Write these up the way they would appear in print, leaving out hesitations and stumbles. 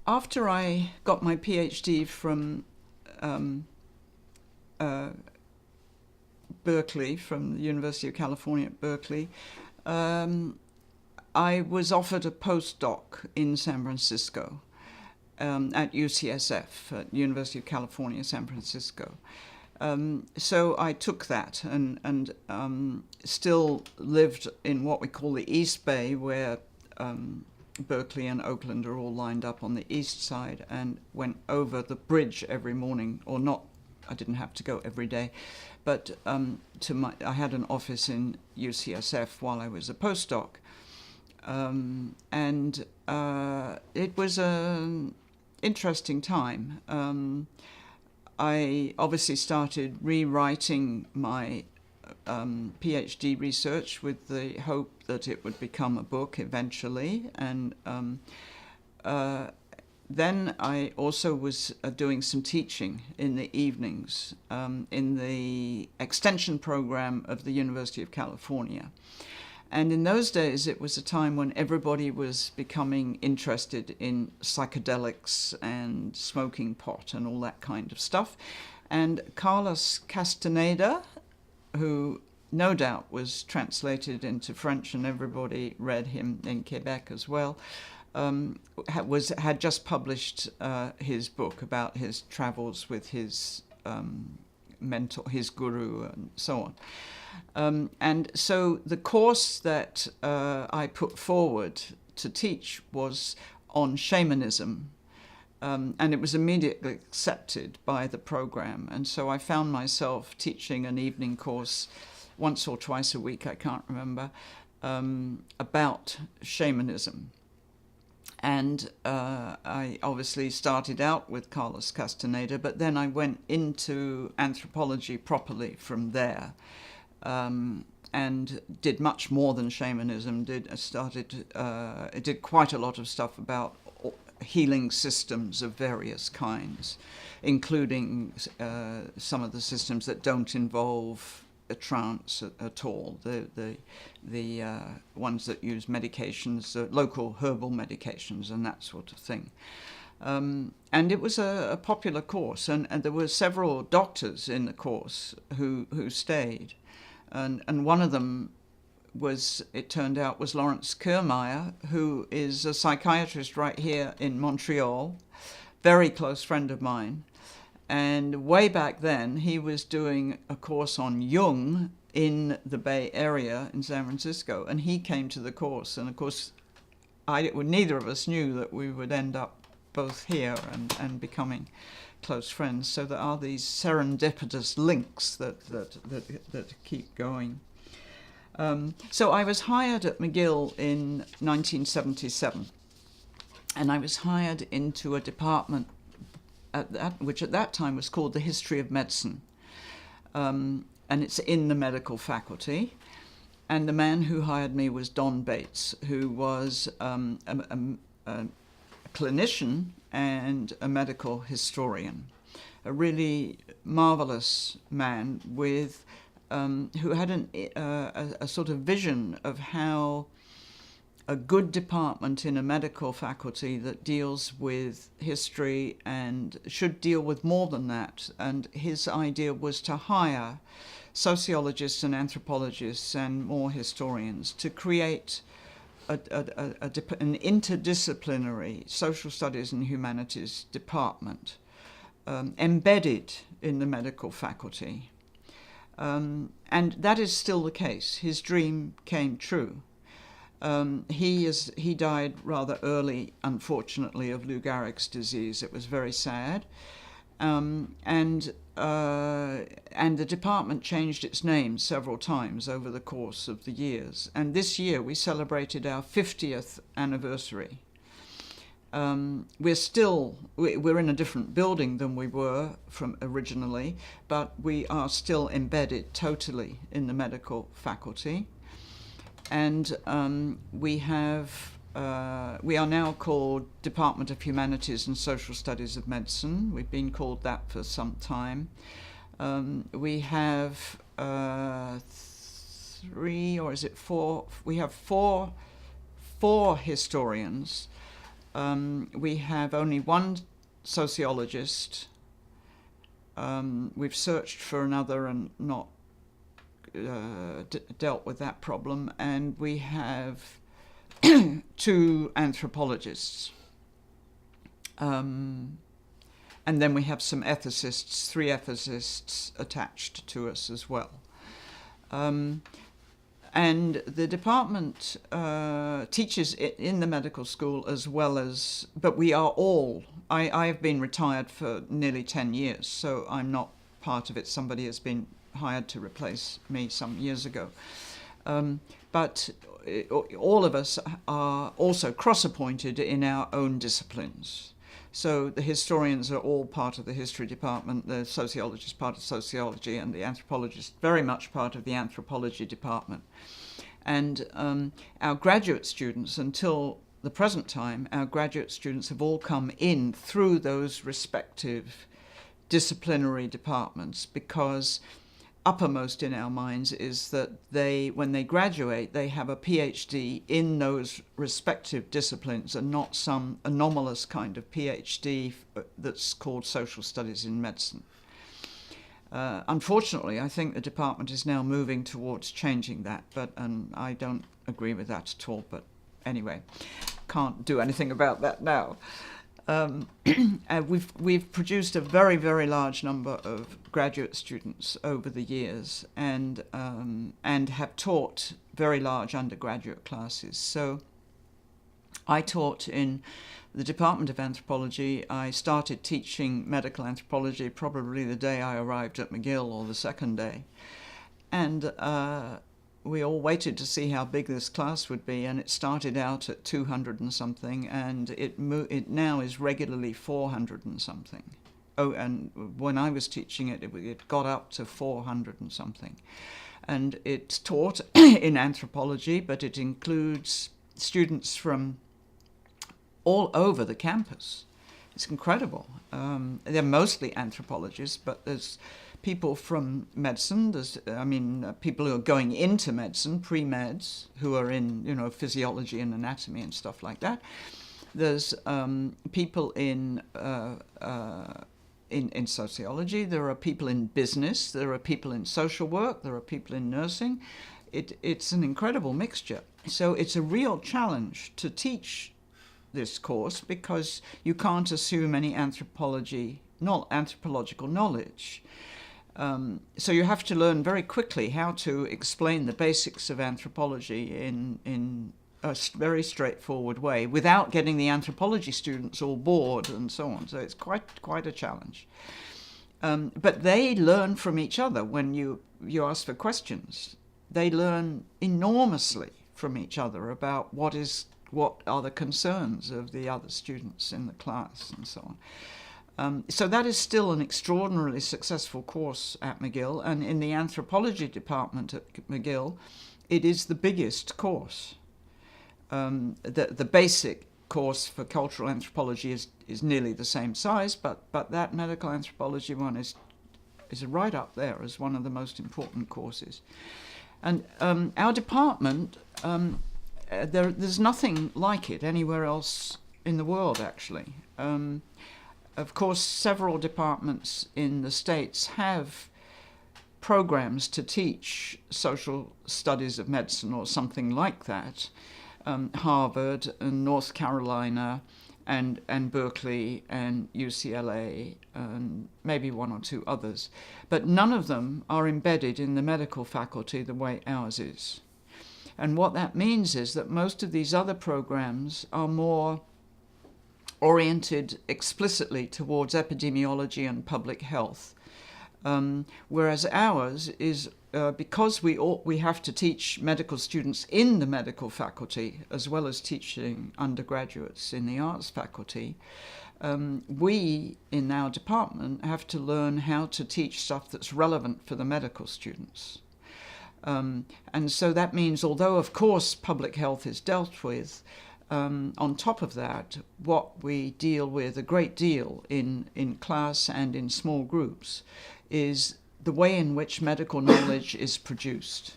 After I got my PhD from uh, Berkeley, from the University of California at Berkeley, I was offered a postdoc in San Francisco at UCSF, at University of California, San Francisco. So I took that and still lived in what we call the East Bay, where Berkeley and Oakland are all lined up on the east side, and went over the bridge every morning, or not. I didn't have to go every day, but I had an office in UCSF while I was a postdoc, and it was an interesting time. I obviously started rewriting my PhD research with the hope that it would become a book eventually, and then I also was doing some teaching in the evenings in the extension program of the University of California. And in those days, it was a time when everybody was becoming interested in psychedelics and smoking pot and all that kind of stuff. And Carlos Castaneda, who no doubt was translated into French and everybody read him in Quebec as well, had just published his book about his travels with his mentor, his guru, and so on. And so the course that I put forward to teach was on shamanism, and it was immediately accepted by the program. And so I found myself teaching an evening course once or twice a week, I can't remember, about shamanism. And I obviously started out with Carlos Castaneda, but then I went into anthropology properly from there. And did much more than shamanism. Did quite a lot of stuff about healing systems of various kinds, including some of the systems that don't involve a trance at all. The ones that use medications, local herbal medications, and that sort of thing. And it was a popular course, and there were several doctors in the course who stayed. And one of them was, it turned out, was Lawrence Kiermaier, who is a psychiatrist right here in Montreal, very close friend of mine. And way back then, he was doing a course on Jung in the Bay Area in San Francisco, and he came to the course. And of course, neither of us knew that we would end up both here and becoming close friends. So there are these serendipitous links that keep going. So I was hired at McGill in 1977, and I was hired into a department which at that time was called the History of Medicine, and it's in the medical faculty. And the man who hired me was Don Bates, who was a clinician and a medical historian, a really marvelous man with who had a sort of vision of how a good department in a medical faculty that deals with history and should deal with more than that. And his idea was to hire sociologists and anthropologists and more historians to create an interdisciplinary social studies and humanities department embedded in the medical faculty. And that is still the case. His dream came true. He died rather early, unfortunately, of Lou Gehrig's disease. It was very sad. And the department changed its name several times over the course of the years. And this year we celebrated our 50th anniversary. We're in a different building than we were from originally, but we are still embedded totally in the medical faculty. And we are now called Department of Humanities and Social Studies of Medicine. We've been called that for some time. We have four historians we have only one sociologist. We've searched for another and not dealt with that problem, and we have 2 anthropologists. And then we have some ethicists, 3 ethicists attached to us as well. And the department teaches in the medical school as well as, but we are all, I have been retired for nearly 10 years, so I'm not part of it. Somebody has been hired to replace me some years ago. But all of us are also cross-appointed in our own disciplines. So the historians are all part of the history department, the sociologist part of sociology, and the anthropologist very much part of the anthropology department. And our graduate students, until the present time, our graduate students have all come in through those respective disciplinary departments, because uppermost in our minds is that when they graduate, they have a PhD in those respective disciplines and not some anomalous kind of PhD that's called social studies in medicine. Unfortunately, I think the department is now moving towards changing that, and I don't agree with that at all. But anyway, can't do anything about that now. We've produced a very, very large number of graduate students over the years, and have taught very large undergraduate classes. So I taught in the Department of Anthropology. I started teaching medical anthropology probably the day I arrived at McGill, or the second day. And we all waited to see how big this class would be, and it started out at 200 and something, and it now is regularly 400 and something. Oh, and when I was teaching it, it got up to 400 and something. And it's taught in anthropology, but it includes students from all over the campus. It's incredible. They're mostly anthropologists, but there's people from medicine. There's, people who are going into medicine, pre-meds, who are in, physiology and anatomy and stuff like that. There's people in sociology. There are people in business. There are people in social work. There are people in nursing. It's an incredible mixture. So it's a real challenge to teach this course, because you can't assume any anthropological knowledge. So you have to learn very quickly how to explain the basics of anthropology in a very straightforward way without getting the anthropology students all bored and so on. So it's quite a challenge. But they learn from each other when you ask for questions. They learn enormously from each other about what are the concerns of the other students in the class and so on. So that is still an extraordinarily successful course at McGill, and in the anthropology department at McGill, it is the biggest course. The basic course for cultural anthropology is nearly the same size, but that medical anthropology one is right up there as one of the most important courses. And our department, there's nothing like it anywhere else in the world, actually. Of course, several departments in the States have programs to teach social studies of medicine or something like that. Harvard and North Carolina and Berkeley and UCLA and maybe one or two others. But none of them are embedded in the medical faculty the way ours is. And what that means is that most of these other programs are more oriented explicitly towards epidemiology and public health, whereas ours is, because we have to teach medical students in the medical faculty as well as teaching undergraduates in the arts faculty, we in our department have to learn how to teach stuff that's relevant for the medical students. And so that means, although of course public health is dealt with, on top of that, what we deal with a great deal in class and in small groups is the way in which medical knowledge is produced.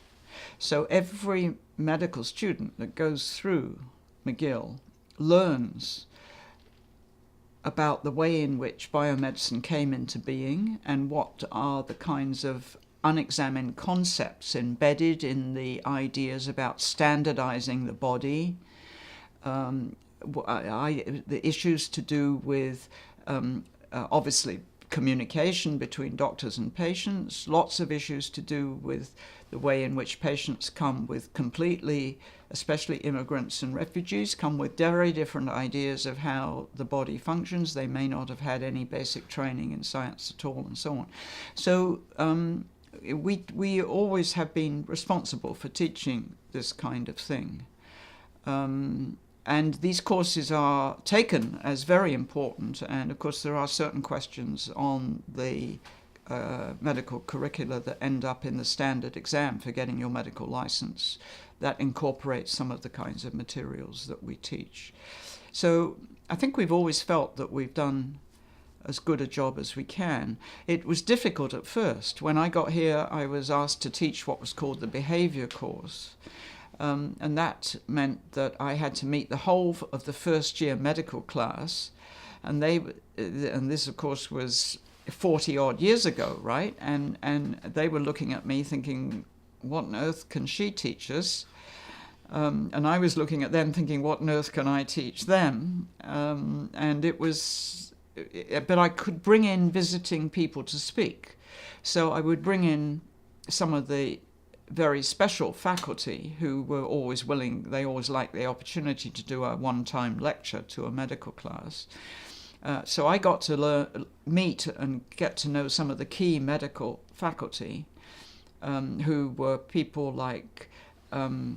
So every medical student that goes through McGill learns about the way in which biomedicine came into being and what are the kinds of unexamined concepts embedded in the ideas about standardizing the body, the issues to do with obviously communication between doctors and patients, lots of issues to do with the way in which patients come with completely, especially immigrants and refugees, come with very different ideas of how the body functions. They may not have had any basic training in science at all, and so on. So we always have been responsible for teaching this kind of thing. And these courses are taken as very important, and of course there are certain questions on the medical curricula that end up in the standard exam for getting your medical license that incorporates some of the kinds of materials that we teach. So I think we've always felt that we've done as good a job as we can. It was difficult at first. When I got here, I was asked to teach what was called the behavior course. And that meant that I had to meet the whole of the first year medical class, and this of course was 40 odd years ago, right? And they were looking at me thinking, what on earth can she teach us? And I was looking at them thinking, what on earth can I teach them? And it was, but I could bring in visiting people to speak. So I would bring in some of the very special faculty who were always willing, they always liked the opportunity to do a one-time lecture to a medical class. So I got to meet and get to know some of the key medical faculty who were people like, gosh,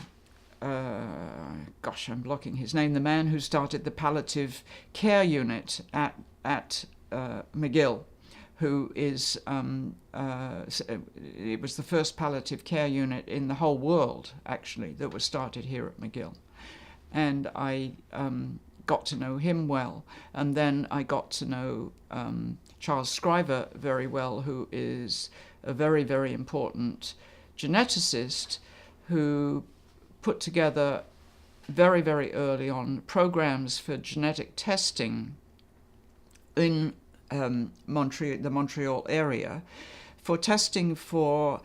I'm blocking his name, the man who started the palliative care unit at McGill, who is, it was the first palliative care unit in the whole world, actually, that was started here at McGill. And I got to know him well. And then I got to know Charles Scriver very well, who is a very, very important geneticist who put together very, very early on programs for genetic testing in the Montreal area for testing for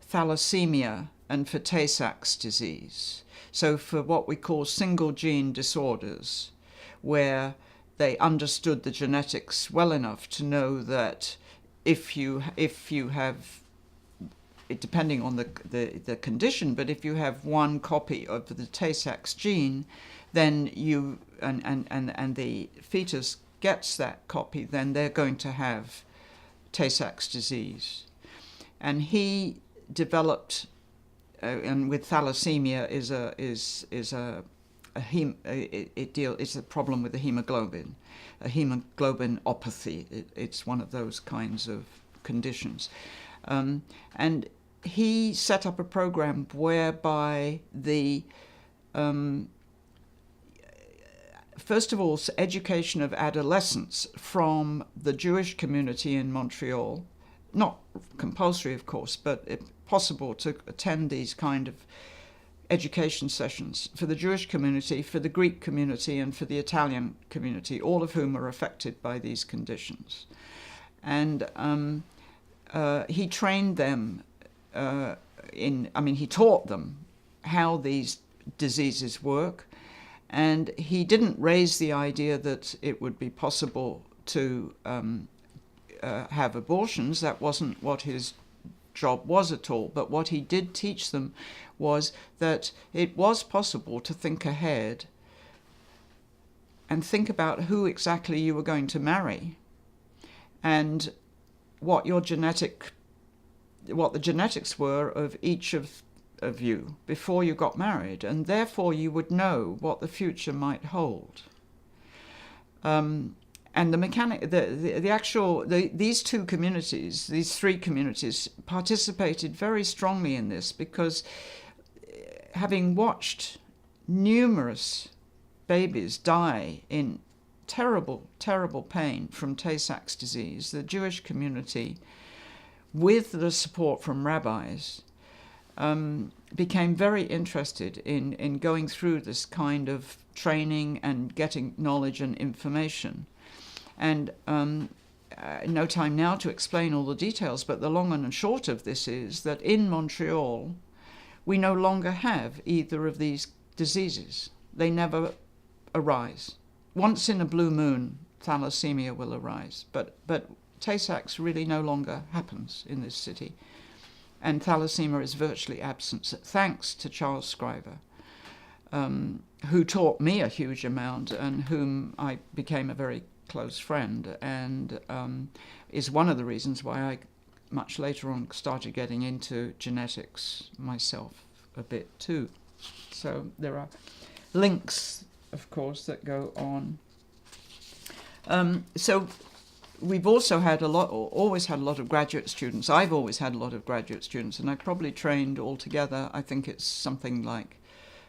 thalassemia and for Tay-Sachs disease. So for what we call single gene disorders, where they understood the genetics well enough to know that if you have, depending on the condition, but if you have one copy of the Tay-Sachs gene, then you and the fetus gets that copy, then they're going to have Tay-Sachs disease. And he developed, and with thalassemia it's a problem with the hemoglobin, a hemoglobinopathy. It's one of those kinds of conditions, and he set up a program whereby the first of all, education of adolescents from the Jewish community in Montreal, not compulsory, of course, but possible to attend these kind of education sessions for the Jewish community, for the Greek community, and for the Italian community, all of whom are affected by these conditions. And he trained them he taught them how these diseases work. And he didn't raise the idea that it would be possible to have abortions. That wasn't what his job was at all. But what he did teach them was that it was possible to think ahead and think about who exactly you were going to marry and what the genetics were of each of you before you got married, and therefore you would know what the future might hold. And these two communities, these three communities, participated very strongly in this because, having watched numerous babies die in terrible, terrible pain from Tay-Sachs disease, the Jewish community, with the support from rabbis, became very interested in going through this kind of training and getting knowledge and information. And no time now to explain all the details, but the long and short of this is that in Montreal, we no longer have either of these diseases. They never arise. Once in a blue moon, thalassemia will arise, but Tay-Sachs really no longer happens in this city. And thalassemia is virtually absent, thanks to Charles Scriver, who taught me a huge amount and whom I became a very close friend, and is one of the reasons why I, much later on, started getting into genetics myself a bit too. So there are links, of course, that go on. So we've also had always had a lot of graduate students. I've always had a lot of graduate students, and I've probably trained altogether, I think it's something like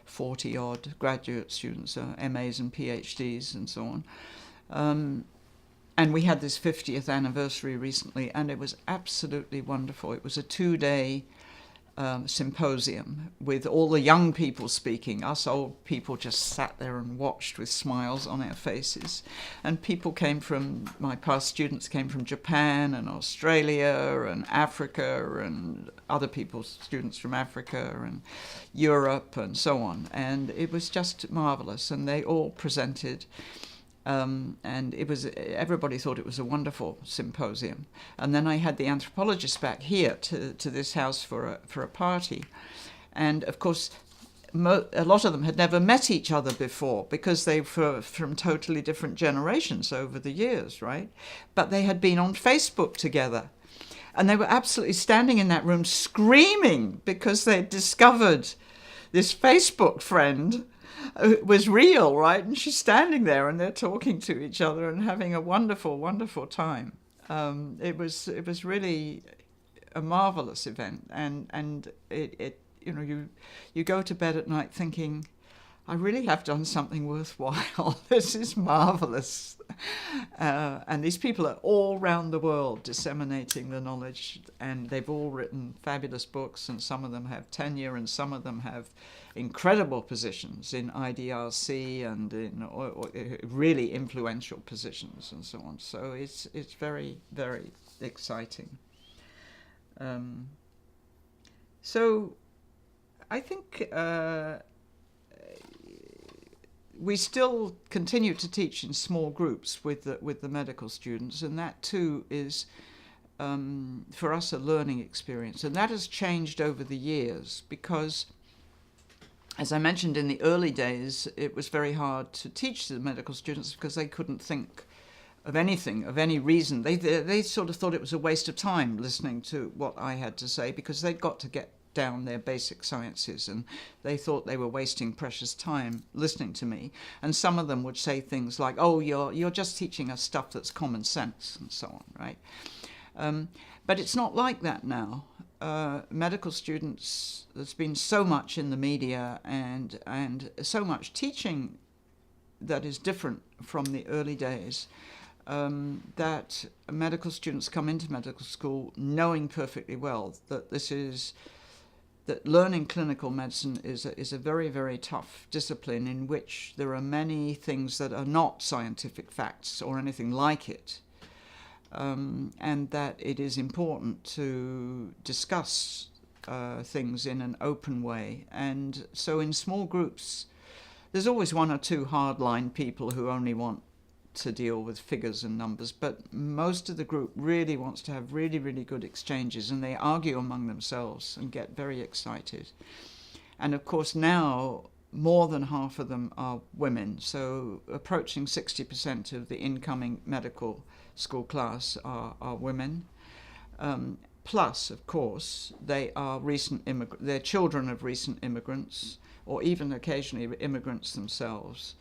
40-odd graduate students, MAs and PhDs and so on. And we had this 50th anniversary recently, and it was absolutely wonderful. It was a 2-day symposium with all the young people speaking. Us old people just sat there and watched with smiles on our faces. And people my past students came from Japan and Australia and Africa, and other students from Africa and Europe and so on. And it was just marvelous. And they all presented. And everybody thought it was a wonderful symposium. And then I had the anthropologists back here to this house for a party. And of course, a lot of them had never met each other before because they were from totally different generations over the years, right? But they had been on Facebook together. And they were absolutely standing in that room screaming because they'd discovered this Facebook friend was real, right? And she's standing there and they're talking to each other and having a wonderful, wonderful time. It was really a marvelous event, and it you go to bed at night thinking, I really have done something worthwhile. This is marvelous. And these people are all around the world disseminating the knowledge, and they've all written fabulous books, and some of them have tenure and some of them have incredible positions in IDRC and in really influential positions and so on. So it's very, very exciting. So I think we still continue to teach in small groups with the medical students, and that too is for us a learning experience. And that has changed over the years because, as I mentioned, in the early days, it was very hard to teach the medical students because they couldn't think of anything, of any reason. They sort of thought it was a waste of time listening to what I had to say because they'd got to get down their basic sciences, and they thought they were wasting precious time listening to me. And some of them would say things like, oh, you're just teaching us stuff that's common sense, and so on, right? But it's not like that now. Medical students, there's been so much in the media and so much teaching that is different from the early days, that medical students come into medical school knowing perfectly well that that learning clinical medicine is a very, very tough discipline in which there are many things that are not scientific facts or anything like it. And that it is important to discuss things in an open way. And so in small groups, there's always one or two hardline people who only want to deal with figures and numbers, but most of the group really wants to have really, really good exchanges, and they argue among themselves and get very excited. And of course now more than half of them are women, so approaching 60% of the incoming medical school class are women. Plus, of course, they are they're children of recent immigrants, or even occasionally immigrants themselves.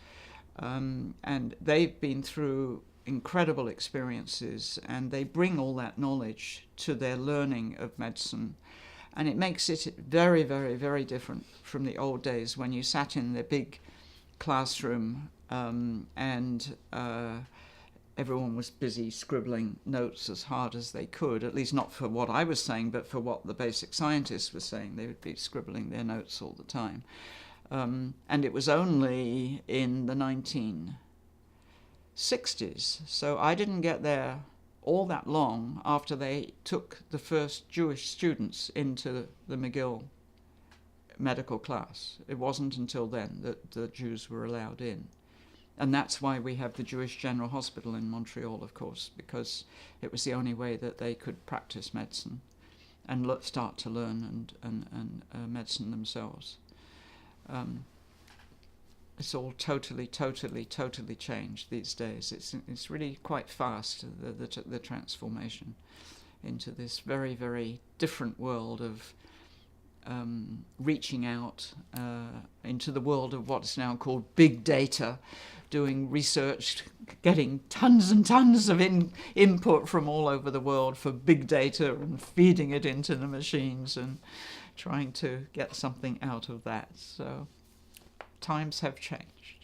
And they've been through incredible experiences, and they bring all that knowledge to their learning of medicine. And it makes it very, very, very different from the old days when you sat in the big classroom and everyone was busy scribbling notes as hard as they could, at least not for what I was saying, but for what the basic scientists were saying. They would be scribbling their notes all the time. And it was only in the 1960s 60s. So I didn't get there all that long after they took the first Jewish students into the McGill medical class. It wasn't until then that the Jews were allowed in. And that's why we have the Jewish General Hospital in Montreal, of course, because it was the only way that they could practice medicine and start to learn and medicine themselves. It's all totally changed these days. It's really quite fast, the transformation into this very, very different world of reaching out into the world of what's now called big data, doing research, getting tons and tons of input from all over the world for big data and feeding it into the machines and trying to get something out of that. So times have changed.